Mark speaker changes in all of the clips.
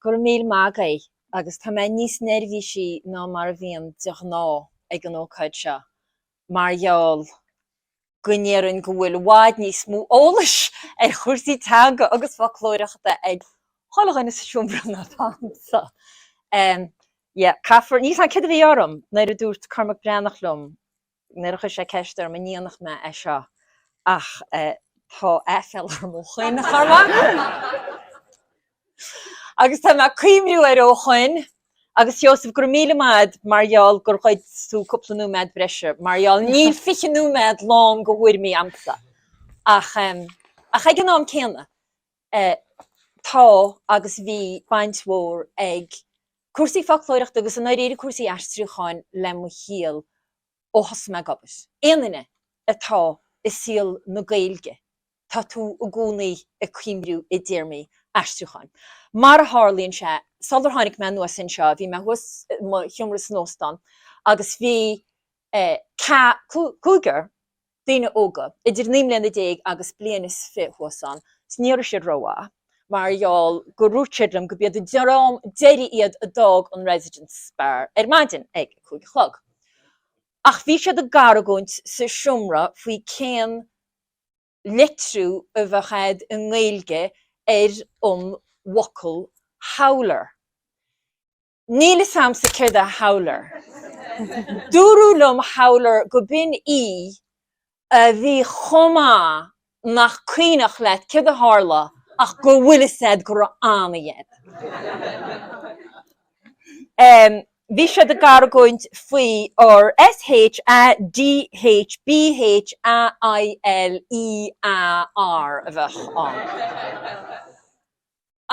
Speaker 1: gur míl mágaí agus tá mé níos nervhísí ná mar bhíon deach ná ag an ócáid seo. Marall gainéann go bhfuil bháid níos mó eolais ar chuirsaí teanga agus Foclóireachta ag hálaghine sa siúmbra na pansa. Caafar níos an cid a bhí orm nair a dúirt Cormac Breannachlum nuair a sé ceistar me níanach me é seo ach tá éfel ar mó chuin Cormac. Agus tá me cuimriú ar ó chuin agus Joseph gur míle maid marall gur chuid sú cúpla núméid breise marall níl fiche núméid lám go bhuair mí amsa ach ag an nám céanna tá agus bhí baint mhór ag cuasaí Foclóireachta agus an éirí cuasaí aistriúcháin le mo chiall ó thosa me gabhas. Éanaine atá is síl na Gaeilge tá tú a gúnaí a cuimriú i dtéirmí aistriúcháin. Mar a hálíonn sé Saldar tháinig me nuas sin seo, bhí me thuas chiomras nóstan agus bhí cúgar daoine óga idir 9 agus bliana is fi thuasan sníir sé roá marall go rúteirlam go bead derám déirí iad a dag an residence spar maidin ag chuig chlog. Ach bhí sé a garagóint sa siomra faoi céan litrú a bheitchéad an Gaeilge Wocl howler. Níl is samsa céir a howler. Dúrúlum howler go bin a bhí chomá nach cuineach leit céir a hála ach go bhfuil is said gur ána iad. Bhí sé a garagóint faoi or SHADHBHAILEAR a bheith an.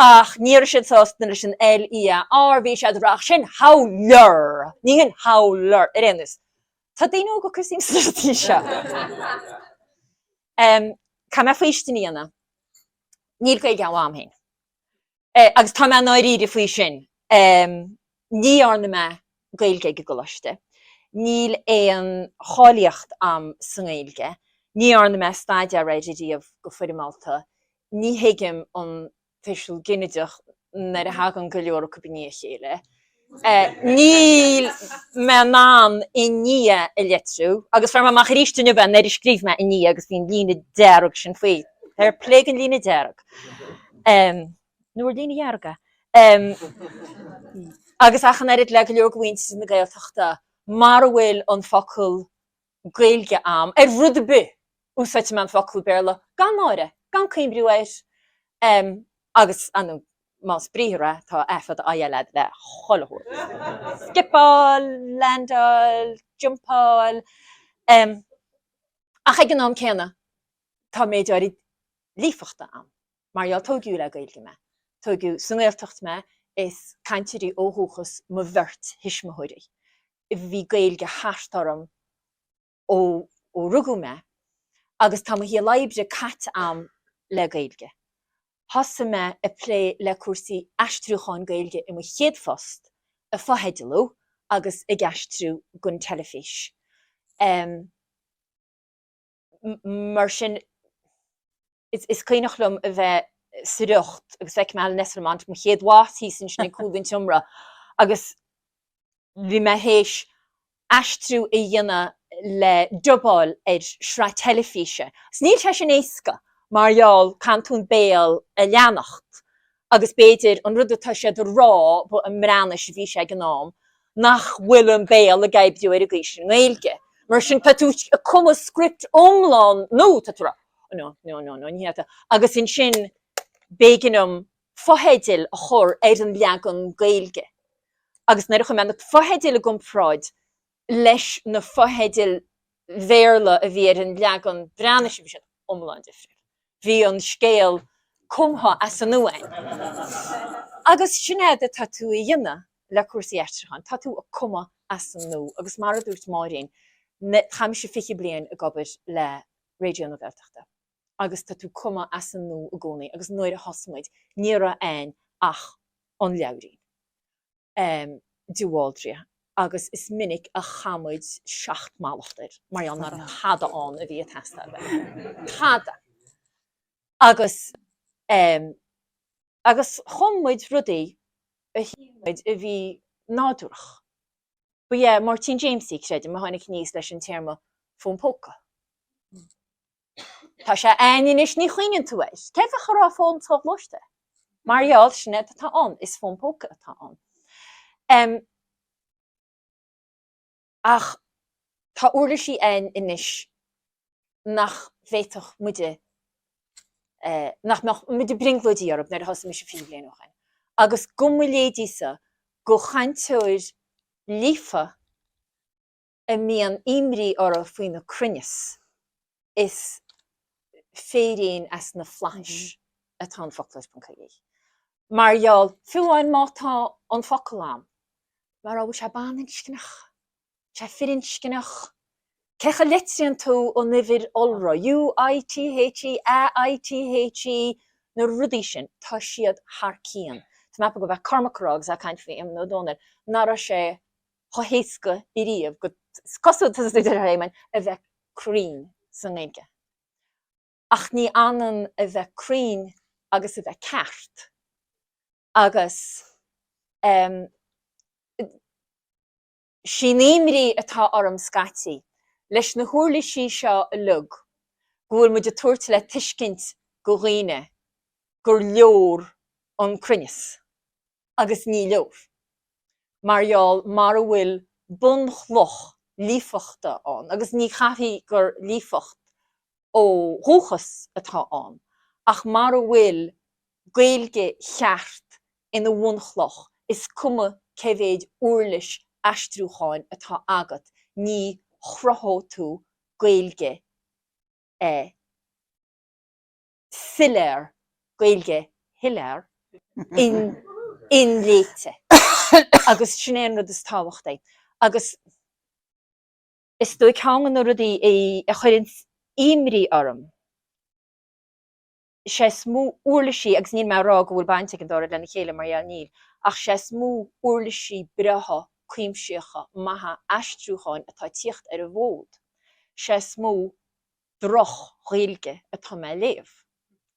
Speaker 1: Ach, níor siad sástan leis an L-I-A-R, bhí siad rach sin howler. Níl howler, réanús. Tá daoine go cosím slutí seo. Ca me faoiste níana. Níl go ag am hain. Agus tá me náiríide faoi sin. Ní arna me Gaeilge go golaiste. Níl éon cháilíocht am san Gaeilge. Ní arna me stáide réidiríomh go fuidir Malta. Ní hiigim an Fisiúil Ginneadach nar a hagan go leor go bní chéile. Níl me ná i ní a letrú, agus fer me macharíiste ben nar scríb me i ní agus bhín lína dearg sin faoi. Ar plégan lína dearg. Nuair lína dearga. Agus achan erid le go leor gohaint na Gaeltachta mar bhfuil an focail Gaeilge am rud a bu úsáid me an Foclóirí gan áire, gan cuimbriú éis. Agus anú más bríre tá efad a le chollahúr. Skipáil, landáil, jumpáil. Ach ag an nám céanna tá méidirí lífachta am. Marall tógiú le Gaeilge me. Tógiú san Gaeltacht me is caintirí óthúchas mo bhirt hisismathuirí. Bhí Gaeilge háistarm ó rugú me agus tá hí leibre cat am le Gaeilge. Thosa me a plé le cuasaí aistriúcháin Gaeilge i mo chéad fost a fotheidilú agus i gaistrú gon telefís. Mar sin is cuinechlum a bheith suireacht agus feic me nesramant mo chéad wátí sin sinna cúgan tiomra agus bhí me héis aistrú i dhéana le dubáil sra telefíse. Sníl sé sin éasca marall cantún béal a leannacht agus béidir an rud atá sé rá bu an mránis bhí sé ag an nám nach bhfuil an béal a gaibbliú ar a gcís an Gaeilge. Mar sin patú a cuma script omlán nó tatura. No, níhata. Agus in sin béginum fotheidil a chur an leagan Gaeilge. Agus na rucha me fotheidil a gomráid leis na fotheidil Béarla a bhí an leagan breanis bhí sé omlán difriúil. Bhí an scéal cumtha as an nuain. Agus sinnéad a tatú i dhéine le cuasaí aistriúcháin, tatú a cuma as an nó, agus mar a dúirt máirín, chaim sé fiche bliain a gabir le réidió na Gaeltachta. Agus tatú cuma as an nó a gcónaí, agus nuair a thosamuid, níor a ach an leabhrín. Dúháildria. Agus is minic a chamuid 7 málachtair, mar an nar chada an a bhí a testa bheith. Chada. Agus chummuid rudaí a híid a bhí nádúrach. Ba yeah, Martin Jamesí credim a tháinig níos leis an téarma fómpóca. Tá sé aininis ní chuoinen tú éis. Céfa chorá fón tábhlóiste. Marall sinne atá an is fómpóca atá an. Ach tá uirlisí ein inis nach bhéitoch muide nach muide bringlóidí arab nar has mis fi blian noch ein. Agus gommulédísa go chainteoir lífa a mian imrí ar faoin na crinnes is féirín as na flash atá an Foclóir.caí. Marall fiúáin mátá an focalam, mar a se banin scinach. Se firin scinach. Cecha litrian tú o nifir olra, U-I-T-H-E, A-I-T-H-E, na rudí sin, tá siad harcían. Tá mapa go bheith carmacarágs a caint fi im nó dónar, nara sé hohéisca i riamh, go cosú tas idir réimen, a bheith crín san éige. Ach ní anan a bheith crín agus a bheith ceart. Agus sin éimrí atá orm scatí, leis na huirlisí seo a lug, gúil muid a tuairt le tuiscint go dhaoine gur leor an crinnes, agus ní leor. Marall mar a bhfuil bunchloch lífachta an, agus ní chaithí gur lífacht ó dhúchas atá an, ach mar a bhfuil gaeilge cheart ina bhunchloch is cuma cevéid uirlis astrúcháin atá agat, ní chrothó tú gaeilge siléir, gaeilge hiléir in léite. Agus sinnéan rud is tábhacht é. Agus is dói ceangan na rudí a chuireann imrí orm. Sé smú uirlisí, agus níl me rá go bhfuil bainte an dóra lena chéile mar níl, ach sé smú uirlisí bretha cuimseacha maithe astrúcháin atá tíocht ar a bhód. Sé smú droch gaeilge atá me léamh,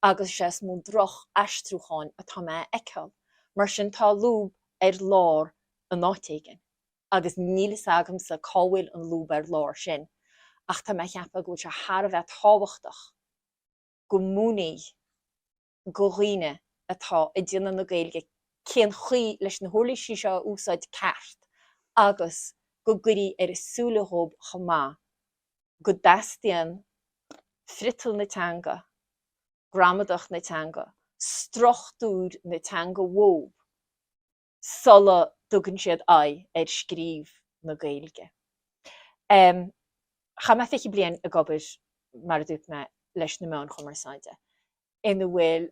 Speaker 1: agus sé smú droch astrúcháin atá me eiceáil, mar sin tá lúb ar lár an áitéigean, agus nílas agam sa cábhfuil an lúb ar lár sin, ach tá me cheappa go se thar a bheith tábhachtach go múnaí go dhaoine atá i dtíanana na gaeilge cén chuí leis na huirlisí seo úsáid ceart, agus go gurí ar a súlahób chamá, go dastaíonn frital na teanga, gramadach na teanga, strochtúr na teanga mhób, sola tugann siad ar scríb na gaeilge. Cha me fiche blian a gobar mar a dúirt me leis na meán chumarsáide, ina bhfuil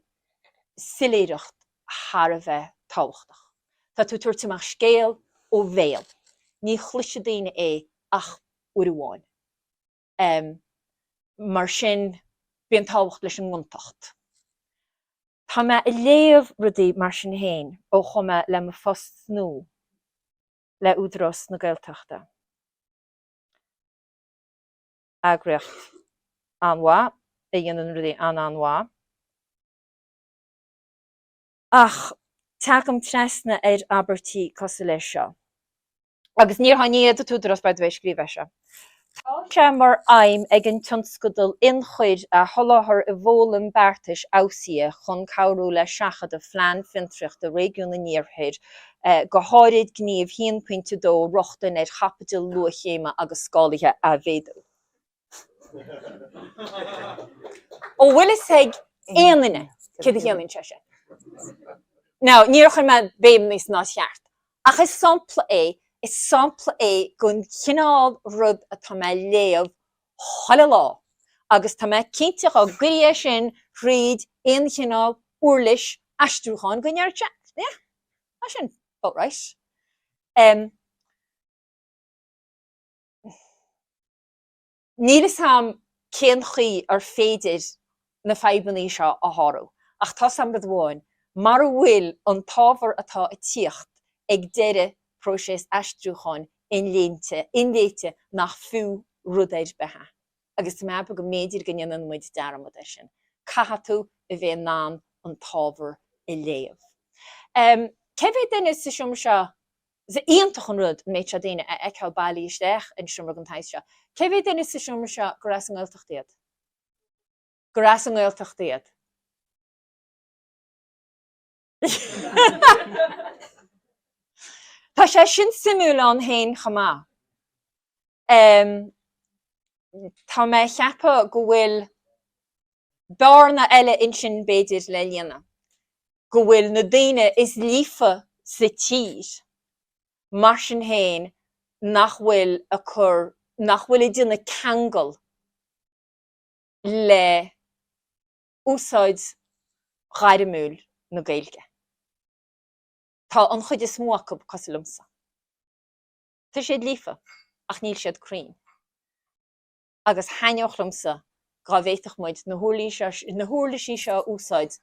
Speaker 1: siléireacht thar a bheith tábhachtach. Tá tú tuairt amach scéal ó bhéal, ní chluise daoine é ach uairháin. Mar sin bíonn tábhacht leis an nguntacht. Tá me i léamh rudaí mar sin héin ó chuma le mo fós snú le údarás na Gaeltachta. Agraíocht anmhaith, a dhéanann rudaí anmhaith. Ach teagam trasna ar abertí cosúil leis seo. Agus níor haníad a túdarás beid bheith scríomh se. Tá sé mar aim ag an tionscadal inchuid a tholáthar i bhólam beartais ásaí chun cabhrú le seachad a phlean fintricht a réigiún na níorthaid go háirid gníomh 1.2 rochtain ar chapadal luachéime agus scálaithe a bhéadú. Ó bhfuil is ag éanaine cad a chéanann se. Now, níor chun me béim níos ná cheart. Ach is sampla é gon chinál rud atá me léamh thoile lá, agus tá me cinnteach á gurí sin riad in chinál uirlis astrúcháin go neart teach. Yeah, that sin about right. Nílas am cén chuí ar féidir na feidhmíní seo a thárú, ach tá sam bud bháin, mar a bhfuil an tábhar atá i tíocht ag deireadh próisis astrúcháin in léite nach fiú rudéid bethe. Agus tá meapa go méidir go ngeanann muid dearamad sin. Caithe tú a bheith ná an tábhar i léamh. Cefé duine sa siomra seo, sa íontach an rud méid se daine a eiceá bailí isteach an siomra an tais seo. Cefé duine sa siomra seo go raibh an Gaeltachtaíocht? Go raibh an Gaeltachtaíocht. Tá sé sin simúlán hain chamá. Tá mé cheappa go bhfuil bearna eile insin beidir le líana. Go bhfuil na daine is lífa sa tír mar sin hain nach bhfuil i dtí ceangal le úsáid gairmiúil na Gaeilge. Tá an chuid is mó acu cos lumsa. Tá siad lífa ach níl siad crín. Agus hainneoch lumsa gá bhéiteach muid na huirlisí seo úsáid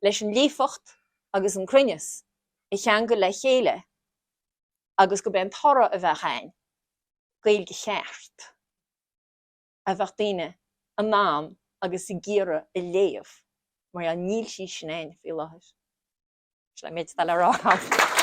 Speaker 1: leis an lífacht agus an cruinneas i cheangal le chéile agus go ben tara a bheith hain Gaeilge-Cheart a bheith daine a mám agus i gcéire i léamh mar níl sí sin éin faoi láthair. Is le méid tal rá.